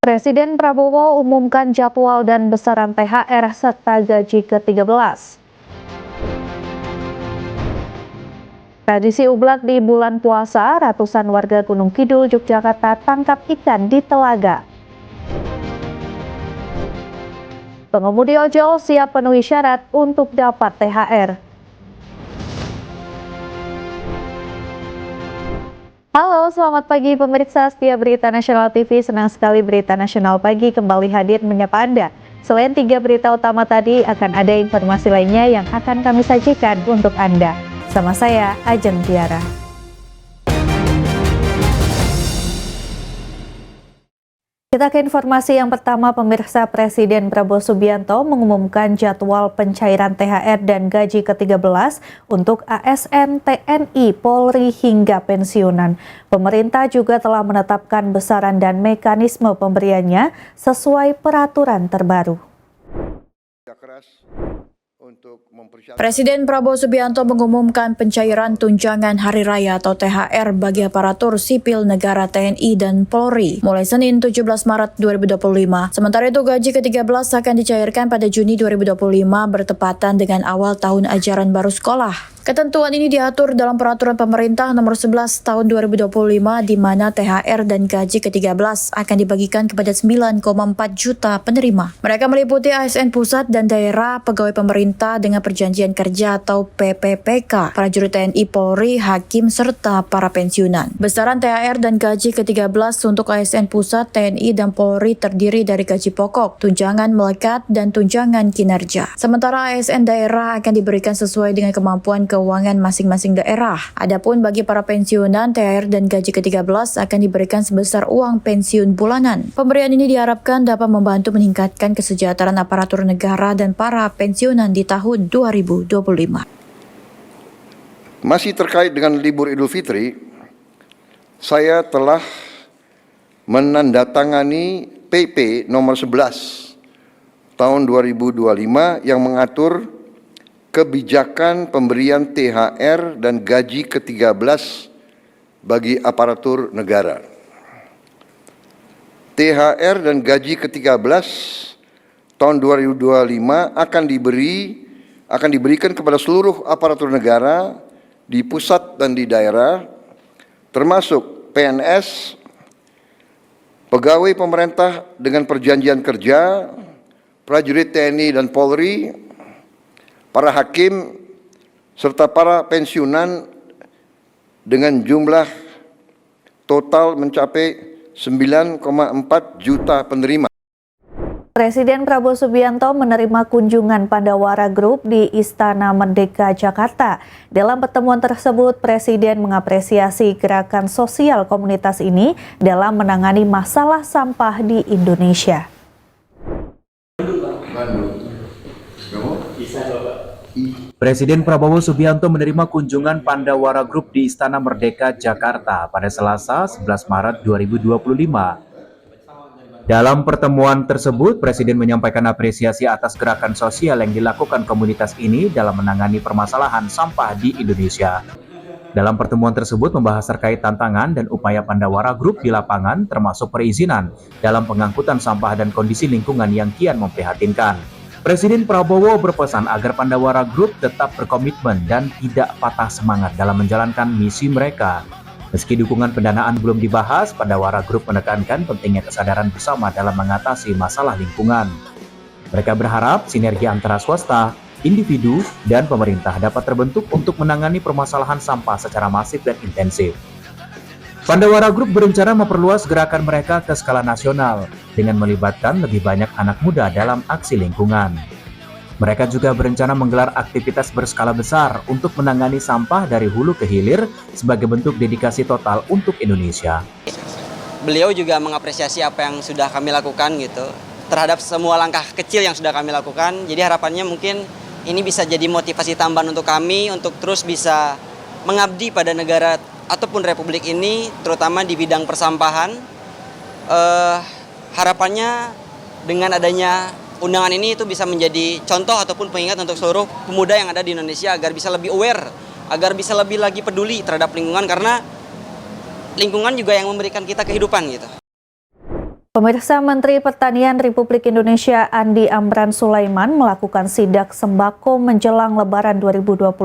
Presiden Prabowo umumkan jadwal dan besaran THR serta gaji ke-13. Tradisi ublak di bulan puasa, ratusan warga Gunung Kidul, Yogyakarta tangkap ikan di telaga. Pengemudi ojol siap penuhi syarat untuk dapat THR. Halo, selamat pagi pemirsa setia Berita Nasional TV. Senang sekali Berita Nasional Pagi kembali hadir menyapa Anda. Selain 3 berita utama tadi, akan ada informasi lainnya yang akan kami sajikan untuk Anda. Sama saya, Ajeng Tiara. Kita ke informasi yang pertama, pemirsa. Presiden Prabowo Subianto mengumumkan jadwal pencairan THR dan gaji ke-13 untuk ASN, TNI, Polri hingga pensiunan. Pemerintah juga telah menetapkan besaran dan mekanisme pemberiannya sesuai peraturan terbaru. Presiden Prabowo Subianto mengumumkan pencairan tunjangan hari raya atau THR bagi aparatur sipil negara TNI dan Polri mulai Senin 17 Maret 2025. Sementara itu gaji ke-13 akan dicairkan pada Juni 2025 bertepatan dengan awal tahun ajaran baru sekolah. Ketentuan ini diatur dalam Peraturan Pemerintah Nomor 11 Tahun 2025 di mana THR dan gaji ke-13 akan dibagikan kepada 9,4 juta penerima. Mereka meliputi ASN pusat dan daerah, pegawai pemerintah dengan perjanjian kerja atau PPPK, prajurit TNI, Polri, hakim, serta para pensiunan. Besaran THR dan gaji ke-13 untuk ASN pusat, TNI, dan Polri terdiri dari gaji pokok, tunjangan melekat, dan tunjangan kinerja. Sementara ASN daerah akan diberikan sesuai dengan kemampuan keuangan masing-masing daerah. Adapun bagi para pensiunan, THR dan gaji ke-13 akan diberikan sebesar uang pensiun bulanan. Pemberian ini diharapkan dapat membantu meningkatkan kesejahteraan aparatur negara dan para pensiunan di tahun 2025. Masih terkait dengan libur Idul Fitri, saya telah menandatangani PP nomor 11 tahun 2025 yang mengatur kebijakan pemberian THR dan gaji ke-13 bagi aparatur negara. THR dan gaji ke-13 tahun 2025 akan diberikan kepada seluruh aparatur negara di pusat dan di daerah, termasuk PNS, pegawai pemerintah dengan perjanjian kerja, prajurit TNI dan Polri, para hakim, serta para pensiunan dengan jumlah total mencapai 9,4 juta penerima. Presiden Prabowo Subianto menerima kunjungan Pandawara Group di Istana Merdeka, Jakarta. Dalam pertemuan tersebut, Presiden mengapresiasi gerakan sosial komunitas ini dalam menangani masalah sampah di Indonesia. Presiden Prabowo Subianto menerima kunjungan Pandawara Group di Istana Merdeka, Jakarta pada Selasa 11 Maret 2025. Dalam pertemuan tersebut, Presiden menyampaikan apresiasi atas gerakan sosial yang dilakukan komunitas ini dalam menangani permasalahan sampah di Indonesia. Dalam pertemuan tersebut membahas terkait tantangan dan upaya Pandawara Group di lapangan, termasuk perizinan dalam pengangkutan sampah dan kondisi lingkungan yang kian memprihatinkan. Presiden Prabowo berpesan agar Pandawara Group tetap berkomitmen dan tidak patah semangat dalam menjalankan misi mereka. Meski dukungan pendanaan belum dibahas, Pandawara Group menekankan pentingnya kesadaran bersama dalam mengatasi masalah lingkungan. Mereka berharap sinergi antara swasta, individu, dan pemerintah dapat terbentuk untuk menangani permasalahan sampah secara masif dan intensif. Pandawara Group berencana memperluas gerakan mereka ke skala nasional dengan melibatkan lebih banyak anak muda dalam aksi lingkungan. Mereka juga berencana menggelar aktivitas berskala besar untuk menangani sampah dari hulu ke hilir sebagai bentuk dedikasi total untuk Indonesia. Beliau juga mengapresiasi apa yang sudah kami lakukan gitu, terhadap semua langkah kecil yang sudah kami lakukan. Jadi harapannya mungkin ini bisa jadi motivasi tambahan untuk kami untuk terus bisa mengabdi pada negara ataupun republik ini, terutama di bidang persampahan. Harapannya dengan adanya undangan ini itu bisa menjadi contoh ataupun pengingat untuk seluruh pemuda yang ada di Indonesia agar bisa lebih aware, agar bisa lebih lagi peduli terhadap lingkungan, karena lingkungan juga yang memberikan kita kehidupan gitu. Pemirsa, Menteri Pertanian Republik Indonesia Andi Amran Sulaiman melakukan sidak sembako menjelang Lebaran 2025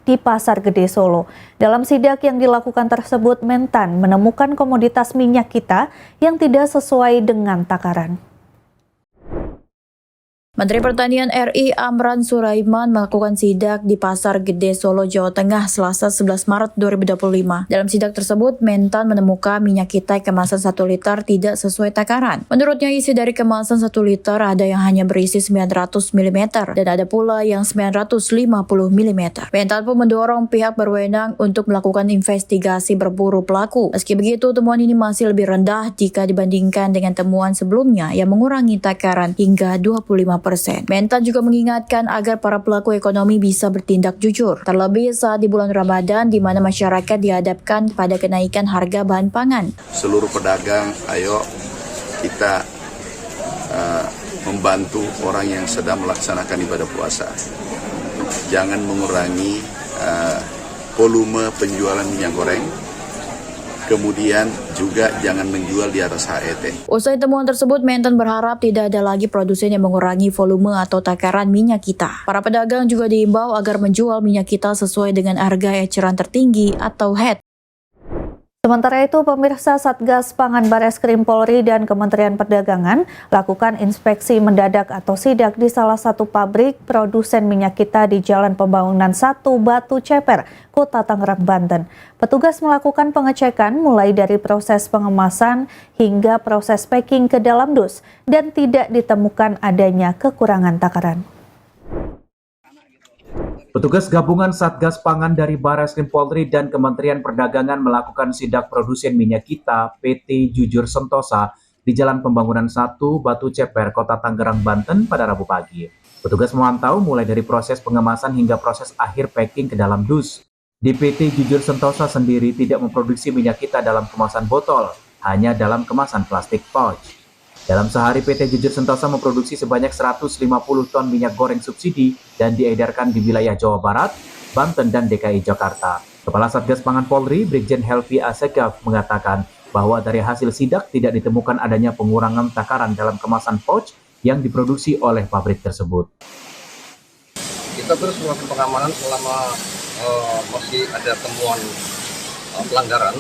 di Pasar Gede Solo. Dalam sidak yang dilakukan tersebut, Mentan menemukan komoditas minyak kita yang tidak sesuai dengan takaran. Menteri Pertanian RI Amran Sulaiman melakukan sidak di Pasar Gede Solo, Jawa Tengah, Selasa 11 Maret 2025. Dalam sidak tersebut, Mentan menemukan minyak kita kemasan 1 liter tidak sesuai takaran. Menurutnya, isi dari kemasan 1 liter ada yang hanya berisi 900 mm dan ada pula yang 950 mm. Mentan pun mendorong pihak berwenang untuk melakukan investigasi berburu pelaku. Meski begitu, temuan ini masih lebih rendah jika dibandingkan dengan temuan sebelumnya yang mengurangi takaran hingga 25%. Mentan juga mengingatkan agar para pelaku ekonomi bisa bertindak jujur, terlebih saat di bulan Ramadan di mana masyarakat dihadapkan pada kenaikan harga bahan pangan. Seluruh pedagang, ayo kita membantu orang yang sedang melaksanakan ibadah puasa. Jangan mengurangi volume penjualan minyak goreng. Kemudian juga jangan menjual di atas HET. Usai temuan tersebut, Mentan berharap tidak ada lagi produsen yang mengurangi volume atau takaran minyak kita. Para pedagang juga diimbau agar menjual minyak kita sesuai dengan harga eceran tertinggi atau HET. Sementara itu, pemirsa, Satgas Pangan Bareskrim Polri dan Kementerian Perdagangan lakukan inspeksi mendadak atau sidak di salah satu pabrik produsen minyak kita di Jalan Pembangunan 1 Batu Ceper, Kota Tangerang, Banten. Petugas melakukan pengecekan mulai dari proses pengemasan hingga proses packing ke dalam dus dan tidak ditemukan adanya kekurangan takaran. Petugas gabungan Satgas Pangan dari Bareskrim Polri dan Kementerian Perdagangan melakukan sidak produsen minyak kita PT Jujur Sentosa di Jalan Pembangunan 1 Batu Ceper, Kota Tangerang, Banten pada Rabu pagi. Petugas memantau mulai dari proses pengemasan hingga proses akhir packing ke dalam dus. Di PT Jujur Sentosa sendiri tidak memproduksi minyak kita dalam kemasan botol, hanya dalam kemasan plastik pouch. Dalam sehari, PT Jujur Sentosa memproduksi sebanyak 150 ton minyak goreng subsidi dan diedarkan di wilayah Jawa Barat, Banten, dan DKI Jakarta. Kepala Satgas Pangan Polri, Brigjen Helvi Asegaf, mengatakan bahwa dari hasil sidak tidak ditemukan adanya pengurangan takaran dalam kemasan pouch yang diproduksi oleh pabrik tersebut. Kita terus melakukan pengamanan selama masih ada temuan pelanggaran.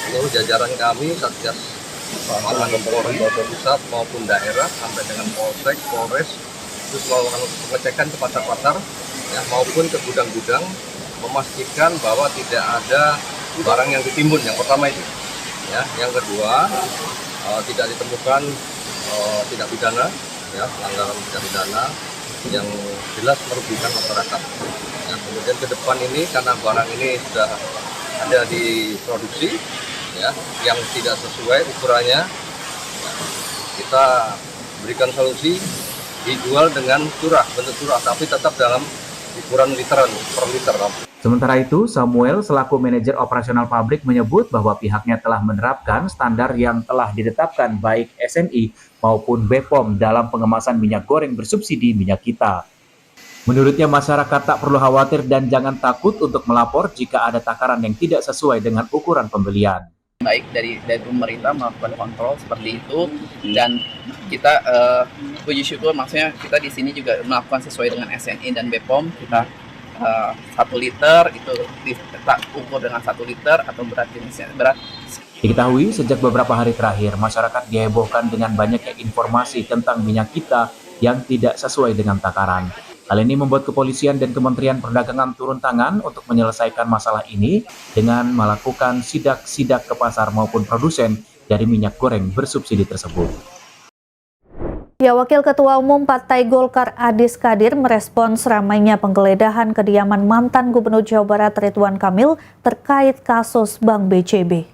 Seluruh jajaran kami, Satgas Pangan Polri, pusat maupun daerah, sampai dengan Polsek, Polres, terus melakukan pengecekan ke pasar-pasar ya, maupun ke gudang-gudang, memastikan bahwa tidak ada barang yang ditimbun. Yang pertama itu, ya. Yang kedua, tidak ditemukan tindak pidana, ya, pelanggaran tindak pidana yang jelas merugikan masyarakat. Ya, kemudian ke depan ini karena barang ini sudah ada di produksi, ya, yang tidak sesuai ukurannya, ya, kita berikan solusi dijual dengan curah, bentuk curah, tapi tetap dalam ukuran literan per liter. Sementara itu, Samuel selaku manajer operasional pabrik menyebut bahwa pihaknya telah menerapkan standar yang telah ditetapkan baik SNI maupun BPOM dalam pengemasan minyak goreng bersubsidi minyak kita. Menurutnya, masyarakat tak perlu khawatir dan jangan takut untuk melapor jika ada takaran yang tidak sesuai dengan ukuran pembelian. Baik dari pemerintah melakukan kontrol seperti itu, dan kita puji syukur, maksudnya kita di sini juga melakukan sesuai dengan SNI dan BPOM. Kita 1 liter itu kita ukur dengan 1 liter atau berat jenisnya berat. Diketahui sejak beberapa hari terakhir masyarakat dihebohkan dengan banyaknya informasi tentang minyak kita yang tidak sesuai dengan takaran. Hal ini membuat kepolisian dan Kementerian Perdagangan turun tangan untuk menyelesaikan masalah ini dengan melakukan sidak-sidak ke pasar maupun produsen dari minyak goreng bersubsidi tersebut. Ya, Wakil Ketua Umum Partai Golkar Adis Kadir merespons ramainya penggeledahan kediaman mantan Gubernur Jawa Barat Ridwan Kamil terkait kasus Bank BJB.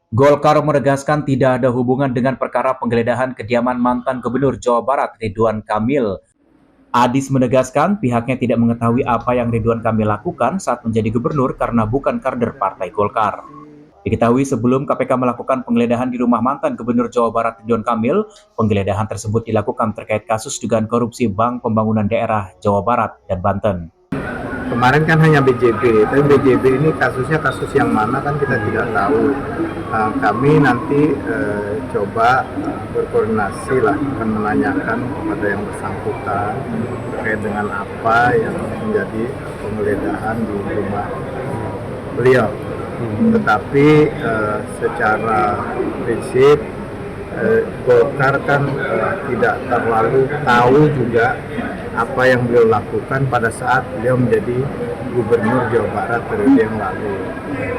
Golkar menegaskan tidak ada hubungan dengan perkara penggeledahan kediaman mantan Gubernur Jawa Barat Ridwan Kamil. Adis menegaskan pihaknya tidak mengetahui apa yang Ridwan Kamil lakukan saat menjadi gubernur karena bukan kader Partai Golkar. Diketahui sebelum KPK melakukan penggeledahan di rumah mantan Gubernur Jawa Barat Ridwan Kamil, penggeledahan tersebut dilakukan terkait kasus dugaan korupsi Bank Pembangunan Daerah Jawa Barat dan Banten. kemarin kan hanya BJB, tapi BJB ini kasusnya kasus yang mana kan kita tidak tahu. Kami nanti coba berkoordinasi lah, akan menanyakan kepada yang bersangkutan terkait dengan apa yang menjadi penggeledahan di rumah beliau. Tetapi secara prinsip Golkar kan tidak terlalu tahu juga apa yang beliau lakukan pada saat beliau menjadi Gubernur Jawa Barat periode yang lalu.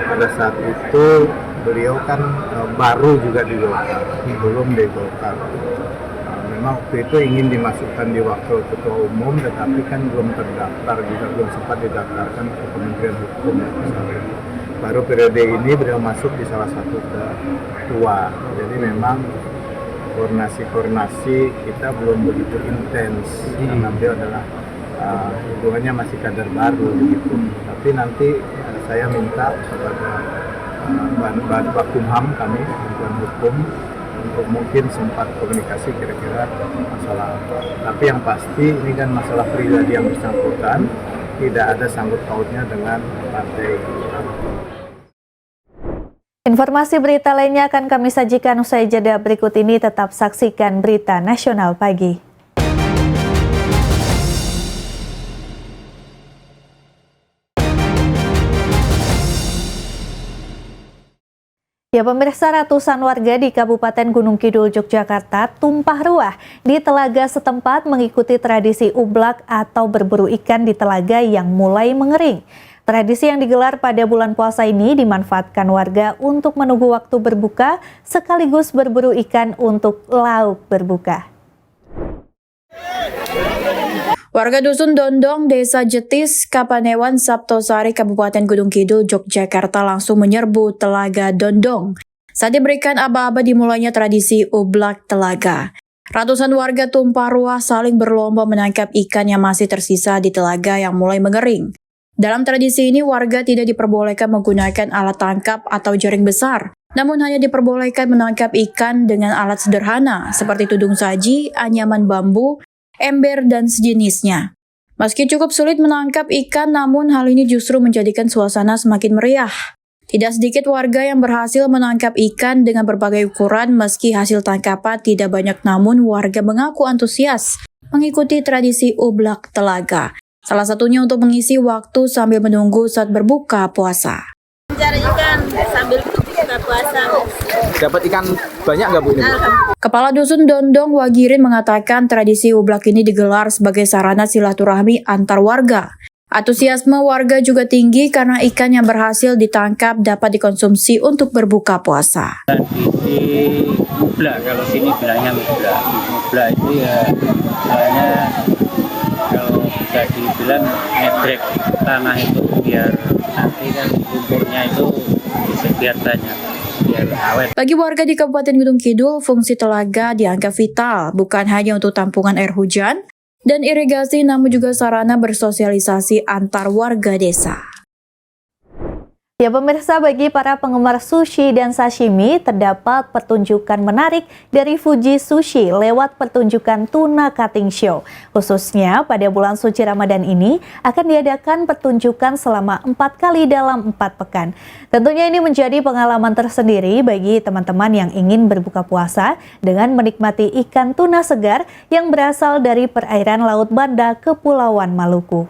Pada saat itu beliau kan baru juga di Golkar, belum di Golkar. Memang waktu itu ingin dimasukkan di Wakil Ketua Umum, tetapi kan belum terdaftar juga, belum sempat didaftarkan ke Kementerian Hukum. Baru periode ini beliau masuk di salah satu ketua. Jadi memang koordinasi kita belum begitu intens karena beliau adalah hubungannya masih kader baru begitu. Tapi nanti saya minta kepada Bakumham kami, Kementerian Hukum, untuk mungkin sempat komunikasi kira-kira masalah apa. Tapi yang pasti ini kan masalah pribadi yang bersangkutan, tidak ada sangkut pautnya dengan partai. Informasi berita lainnya akan kami sajikan usai jeda berikut ini. Tetap saksikan Berita Nasional Pagi. Ya pemirsa, ratusan warga di Kabupaten Gunung Kidul, Yogyakarta tumpah ruah di telaga setempat mengikuti tradisi ublak atau berburu ikan di telaga yang mulai mengering. Tradisi yang digelar pada bulan puasa ini dimanfaatkan warga untuk menunggu waktu berbuka sekaligus berburu ikan untuk lauk berbuka. Warga Dusun Dondong, Desa Jetis, Kapanewan, Saptosari, Kabupaten Gunung Kidul, Yogyakarta langsung menyerbu Telaga Dondong saat diberikan aba-aba dimulainya tradisi ublak telaga. Ratusan warga tumpah ruah saling berlomba menangkap ikan yang masih tersisa di telaga yang mulai mengering. Dalam tradisi ini, warga tidak diperbolehkan menggunakan alat tangkap atau jaring besar, namun hanya diperbolehkan menangkap ikan dengan alat sederhana seperti tudung saji, anyaman bambu, ember, dan sejenisnya. Meski cukup sulit menangkap ikan, namun hal ini justru menjadikan suasana semakin meriah. Tidak sedikit warga yang berhasil menangkap ikan dengan berbagai ukuran, meski hasil tangkapan tidak banyak, namun warga mengaku antusias mengikuti tradisi ublak telaga. Salah satunya untuk mengisi waktu sambil menunggu saat berbuka puasa. Mencari ikan sambil buka puasa. Dapat ikan banyak nggak Bu ini? Kepala Dusun Dondong Wagirin mengatakan tradisi ublak ini digelar sebagai sarana silaturahmi antar warga. Antusiasme warga juga tinggi karena ikan yang berhasil ditangkap dapat dikonsumsi untuk berbuka puasa. Tradisi ublak, kalau sini bilangnya ublak. Ublak itu ya soalnya kalau bisa dibilang ngedrek tanah itu biar nanti kan lumpurnya itu bisa biar banyak, biar awet. Bagi warga di Kabupaten Gunung Kidul, fungsi telaga dianggap vital, bukan hanya untuk tampungan air hujan dan irigasi, namun juga sarana bersosialisasi antar warga desa. Ya pemirsa, bagi para penggemar sushi dan sashimi, terdapat pertunjukan menarik dari Fuji Sushi lewat pertunjukan tuna cutting show. Khususnya pada bulan suci Ramadan ini akan diadakan pertunjukan selama 4 kali dalam 4 pekan. Tentunya ini menjadi pengalaman tersendiri bagi teman-teman yang ingin berbuka puasa dengan menikmati ikan tuna segar yang berasal dari perairan Laut Banda, Kepulauan Maluku.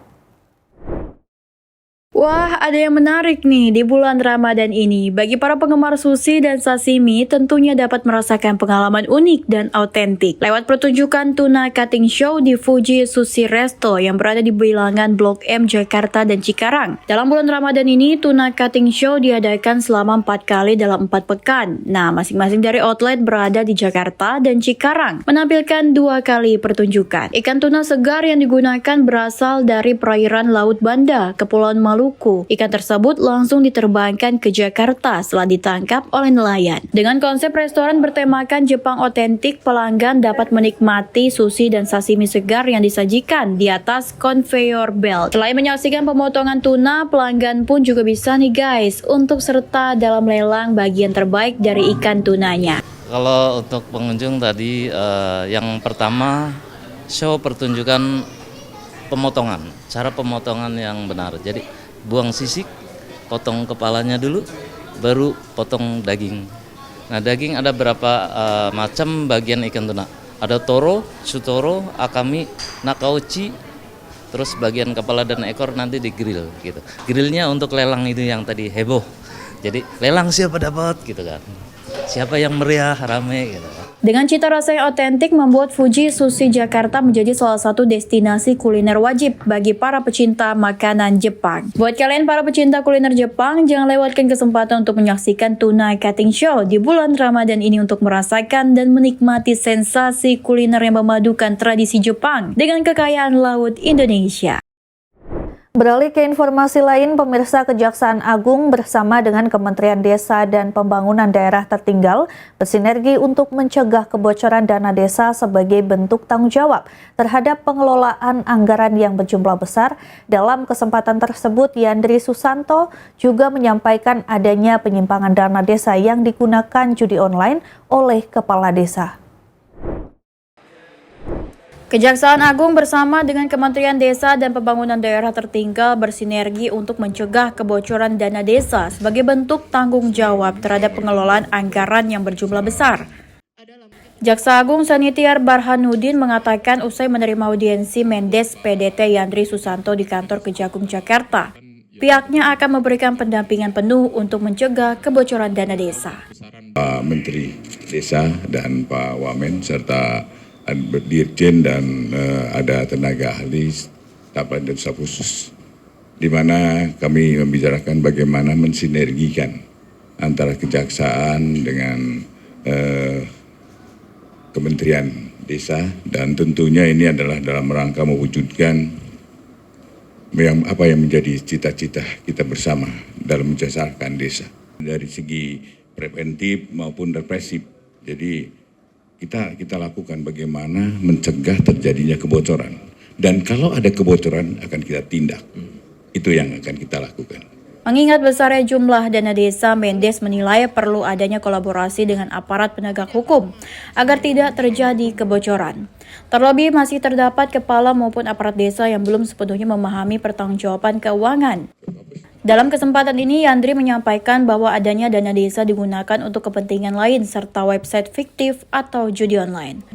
Wah, ada yang menarik nih di bulan Ramadan ini. Bagi para penggemar sushi dan sashimi, tentunya dapat merasakan pengalaman unik dan autentik lewat pertunjukan tuna cutting show di Fuji Sushi Resto yang berada di bilangan Blok M, Jakarta dan Cikarang. Dalam bulan Ramadan ini, tuna cutting show diadakan selama 4 kali dalam 4 pekan. Nah, masing-masing dari outlet berada di Jakarta dan Cikarang menampilkan 2 kali pertunjukan. Ikan tuna segar yang digunakan berasal dari perairan Laut Banda, Kepulauan Maluku. Ikan tersebut langsung diterbangkan ke Jakarta setelah ditangkap oleh nelayan. Dengan konsep restoran bertemakan Jepang otentik, pelanggan dapat menikmati sushi dan sashimi segar yang disajikan di atas conveyor belt. Selain menyaksikan pemotongan tuna, pelanggan pun juga bisa nih guys untuk serta dalam lelang bagian terbaik dari ikan tunanya. Kalau untuk pengunjung tadi yang pertama show pertunjukan pemotongan, cara pemotongan yang benar. Jadi buang sisik, potong kepalanya dulu, baru potong daging. Nah, daging ada berapa macam bagian ikan tuna. Ada toro, sutoro, akami, nakauchi, terus bagian kepala dan ekor nanti digrill gitu. Grillnya untuk lelang itu yang tadi heboh. Jadi lelang siapa dapat gitu kan. Siapa yang meriah, rame gitu. Dengan cita rasa yang otentik membuat Fuji Sushi Jakarta menjadi salah satu destinasi kuliner wajib bagi para pecinta makanan Jepang. Buat kalian para pecinta kuliner Jepang, jangan lewatkan kesempatan untuk menyaksikan Tuna Cutting Show di bulan Ramadan ini untuk merasakan dan menikmati sensasi kuliner yang memadukan tradisi Jepang dengan kekayaan laut Indonesia. Beralih ke informasi lain, pemirsa, Kejaksaan Agung bersama dengan Kementerian Desa dan Pembangunan Daerah Tertinggal bersinergi untuk mencegah kebocoran dana desa sebagai bentuk tanggung jawab terhadap pengelolaan anggaran yang berjumlah besar. Dalam kesempatan tersebut, Yandri Susanto juga menyampaikan adanya penyimpangan dana desa yang digunakan judi online oleh kepala desa. Kejaksaan Agung bersama dengan Kementerian Desa dan Pembangunan Daerah Tertinggal bersinergi untuk mencegah kebocoran dana desa sebagai bentuk tanggung jawab terhadap pengelolaan anggaran yang berjumlah besar. Jaksa Agung Sanitiar Barhanuddin mengatakan usai menerima audiensi Mendes PDT Yandri Susanto di kantor Kejagung Jakarta, pihaknya akan memberikan pendampingan penuh untuk mencegah kebocoran dana desa. Pak Menteri Desa dan Pak Wamen serta Dirjen dan ada tenaga ahli staf dan staf khusus, di mana kami membicarakan bagaimana mensinergikan antara kejaksaan dengan Kementerian Desa, dan tentunya ini adalah dalam rangka mewujudkan apa yang menjadi cita-cita kita bersama dalam menjasarkan desa dari segi preventif maupun represif. Jadi kita lakukan bagaimana mencegah terjadinya kebocoran, dan kalau ada kebocoran akan kita tindak. Itu yang akan kita lakukan. Mengingat besarnya jumlah dana desa, Mendes menilai perlu adanya kolaborasi dengan aparat penegak hukum agar tidak terjadi kebocoran. Terlebih masih terdapat kepala maupun aparat desa yang belum sepenuhnya memahami pertanggungjawaban keuangan. Dalam kesempatan ini, Yandri menyampaikan bahwa adanya dana desa digunakan untuk kepentingan lain serta website fiktif atau judi online.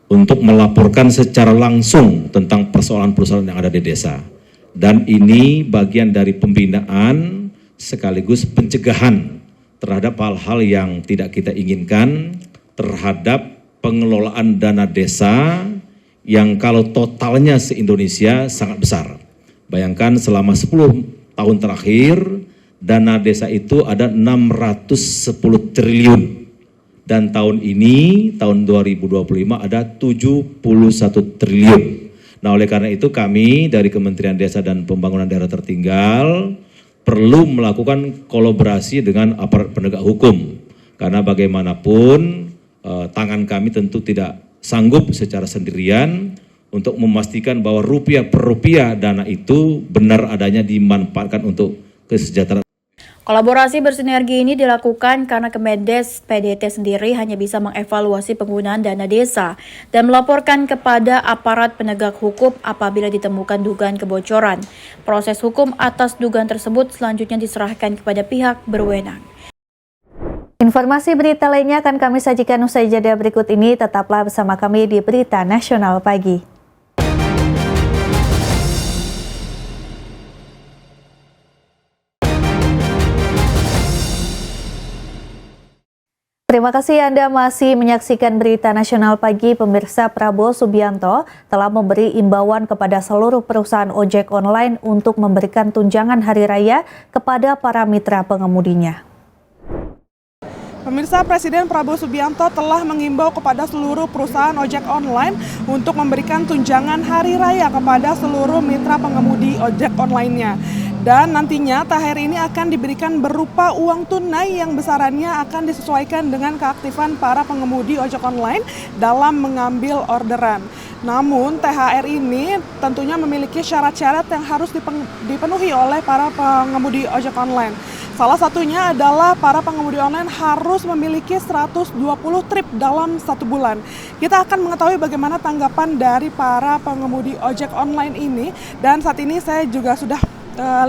Untuk melaporkan secara langsung tentang persoalan-persoalan yang ada di desa. Dan ini bagian dari pembinaan sekaligus pencegahan terhadap hal-hal yang tidak kita inginkan terhadap pengelolaan dana desa yang kalau totalnya se-Indonesia sangat besar. Bayangkan selama 10 tahun terakhir, dana desa itu ada 610 triliun. Dan tahun ini, tahun 2025 ada 71 triliun. Nah, oleh karena itu kami dari Kementerian Desa dan Pembangunan Daerah Tertinggal perlu melakukan kolaborasi dengan aparat penegak hukum. Karena bagaimanapun tangan kami tentu tidak sanggup secara sendirian untuk memastikan bahwa rupiah per rupiah dana itu benar adanya dimanfaatkan untuk kesejahteraan. Kolaborasi bersinergi ini dilakukan karena Kemendes PDT sendiri hanya bisa mengevaluasi penggunaan dana desa dan melaporkan kepada aparat penegak hukum apabila ditemukan dugaan kebocoran. Proses hukum atas dugaan tersebut selanjutnya diserahkan kepada pihak berwenang. Informasi berita lainnya akan kami sajikan usai jeda berikut ini. Tetaplah bersama kami di Berita Nasional Pagi. Terima kasih Anda masih menyaksikan Berita Nasional Pagi. Pemirsa, Prabowo Subianto telah memberi imbauan kepada seluruh perusahaan ojek online untuk memberikan tunjangan hari raya kepada para mitra pengemudinya. Pemirsa, Presiden Prabowo Subianto telah mengimbau kepada seluruh perusahaan ojek online untuk memberikan tunjangan hari raya kepada seluruh mitra pengemudi ojek online-nya. Dan nantinya THR ini akan diberikan berupa uang tunai yang besarannya akan disesuaikan dengan keaktifan para pengemudi ojek online dalam mengambil orderan. Namun THR ini tentunya memiliki syarat-syarat yang harus dipenuhi oleh para pengemudi ojek online. Salah satunya adalah para pengemudi online harus memiliki 120 trip dalam 1 bulan. Kita akan mengetahui bagaimana tanggapan dari para pengemudi ojek online ini, dan saat ini saya juga sudah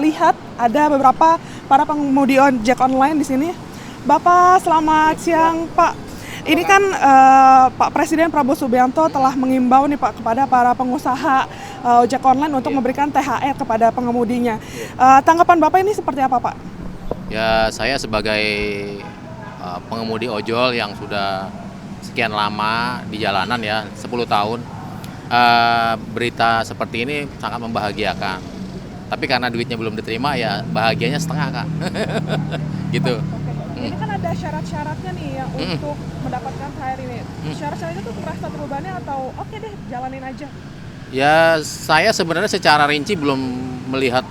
lihat ada beberapa para pengemudi ojek online di sini. Bapak, selamat siang, Pak. Ini kan Pak Presiden Prabowo Subianto telah mengimbau nih Pak kepada para pengusaha ojek online untuk memberikan THR kepada pengemudinya. Tanggapan Bapak ini seperti apa, Pak? Ya, saya sebagai pengemudi ojol yang sudah sekian lama di jalanan ya, 10 tahun, berita seperti ini sangat membahagiakan. Tapi karena duitnya belum diterima ya bahagianya setengah, Kak. Gitu. Ini kan ada syarat-syaratnya nih ya untuk mendapatkan THR ini. Syarat-syaratnya tuh merasa terbebani atau oke deh jalanin aja? Ya, saya sebenarnya secara rinci belum melihat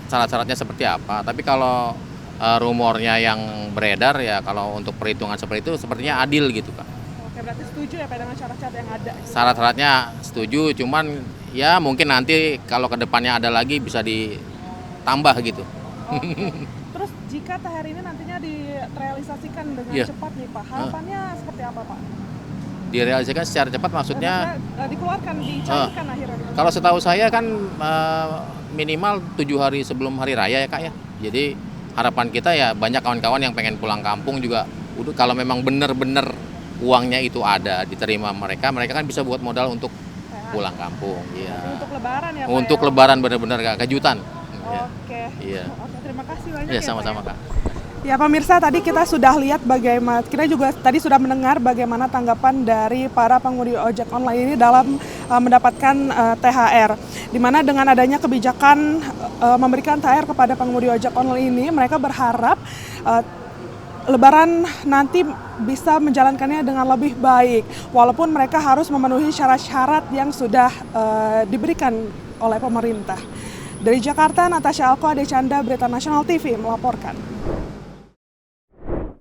syarat-syaratnya seperti apa. Tapi kalau rumornya yang beredar ya kalau untuk perhitungan seperti itu sepertinya adil gitu, Kak. Oke, berarti setuju ya Pak dengan syarat-syarat yang ada? Syarat-syaratnya setuju, cuman ya mungkin nanti kalau ke depannya ada lagi bisa ditambah gitu. Terus jika THR ini nantinya direalisasikan dengan cepat nih Pak, harapannya seperti apa Pak? Direalisasikan secara cepat maksudnya? Dikeluarkan, dicairkan akhirnya. Kalau setahu saya kan minimal 7 hari sebelum hari raya ya Kak ya. Jadi harapan kita ya banyak kawan-kawan yang pengen pulang kampung juga, kalau memang benar-benar uangnya itu ada, diterima mereka kan bisa buat modal untuk pulang kampung. Ya. Untuk lebaran ya Pak? Untuk lebaran benar-benar Kak, kejutan. Oke. Iya. Oke, terima kasih banyak ya. Sama-sama Kak. Ya pemirsa, tadi kita sudah lihat bagaimana, kita juga tadi sudah mendengar bagaimana tanggapan dari para pengemudi ojek online ini dalam mendapatkan THR. Di mana dengan adanya kebijakan memberikan THR kepada pengemudi ojek online ini, mereka berharap Lebaran nanti bisa menjalankannya dengan lebih baik, walaupun mereka harus memenuhi syarat-syarat yang sudah diberikan oleh pemerintah. Dari Jakarta, Natasha Alko Adecanda, Berita Nasional TV melaporkan.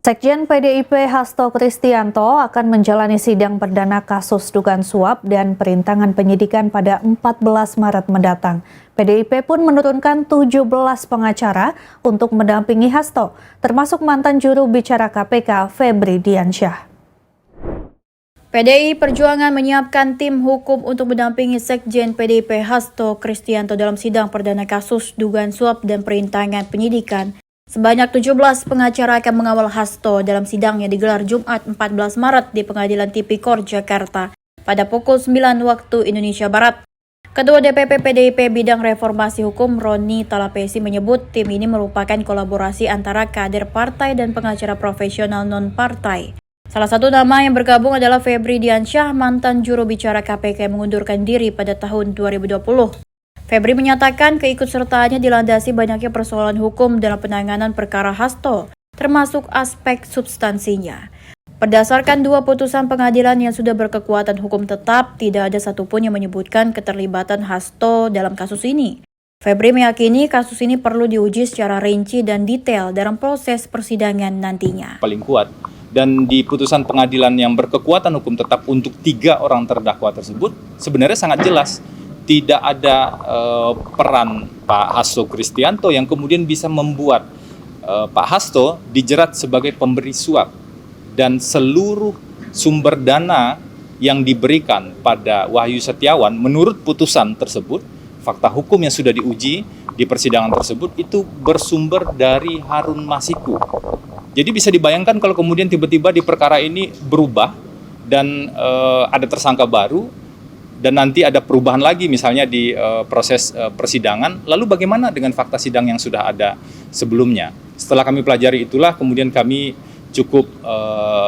Sekjen PDIP Hasto Kristianto akan menjalani sidang perdana kasus dugaan suap dan perintangan penyidikan pada 14 Maret mendatang. PDIP pun menurunkan 17 pengacara untuk mendampingi Hasto, termasuk mantan juru bicara KPK Febri Diansyah. PDI Perjuangan menyiapkan tim hukum untuk mendampingi Sekjen PDIP Hasto Kristianto dalam sidang perdana kasus dugaan suap dan perintangan penyidikan. Sebanyak 17 pengacara akan mengawal Hasto dalam sidang yang digelar Jumat 14 Maret di Pengadilan Tipikor, Jakarta pada pukul 9 waktu Indonesia Barat. Ketua DPP PDIP Bidang Reformasi Hukum Roni Talapesi menyebut tim ini merupakan kolaborasi antara kader partai dan pengacara profesional non-partai. Salah satu nama yang bergabung adalah Febri Diansyah, mantan juru bicara KPK yang mengundurkan diri pada tahun 2020. Febri menyatakan keikutsertaannya dilandasi banyaknya persoalan hukum dalam penanganan perkara Hasto, termasuk aspek substansinya. Berdasarkan 2 putusan pengadilan yang sudah berkekuatan hukum tetap, tidak ada satupun yang menyebutkan keterlibatan Hasto dalam kasus ini. Febri meyakini kasus ini perlu diuji secara rinci dan detail dalam proses persidangan nantinya. Paling kuat. Dan di putusan pengadilan yang berkekuatan hukum tetap untuk 3 orang terdakwa tersebut, sebenarnya sangat jelas. Tidak ada peran Pak Hasto Kristianto yang kemudian bisa membuat Pak Hasto dijerat sebagai pemberi suap. Dan seluruh sumber dana yang diberikan pada Wahyu Setiawan menurut putusan tersebut, fakta hukum yang sudah diuji di persidangan tersebut itu bersumber dari Harun Masiku. Jadi bisa dibayangkan kalau kemudian tiba-tiba di perkara ini berubah dan ada tersangka baru, dan nanti ada perubahan lagi misalnya di proses persidangan, lalu bagaimana dengan fakta sidang yang sudah ada sebelumnya? Setelah kami pelajari itulah kemudian kami cukup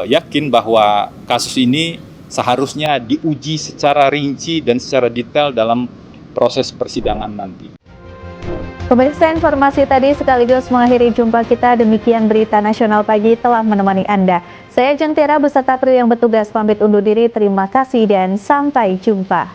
yakin bahwa kasus ini seharusnya diuji secara rinci dan secara detail dalam proses persidangan nanti. Pemirsa, informasi tadi sekaligus mengakhiri jumpa kita. Demikian Berita Nasional Pagi telah menemani Anda. Saya Jentera beserta kru yang bertugas pamit undur diri. Terima kasih dan sampai jumpa.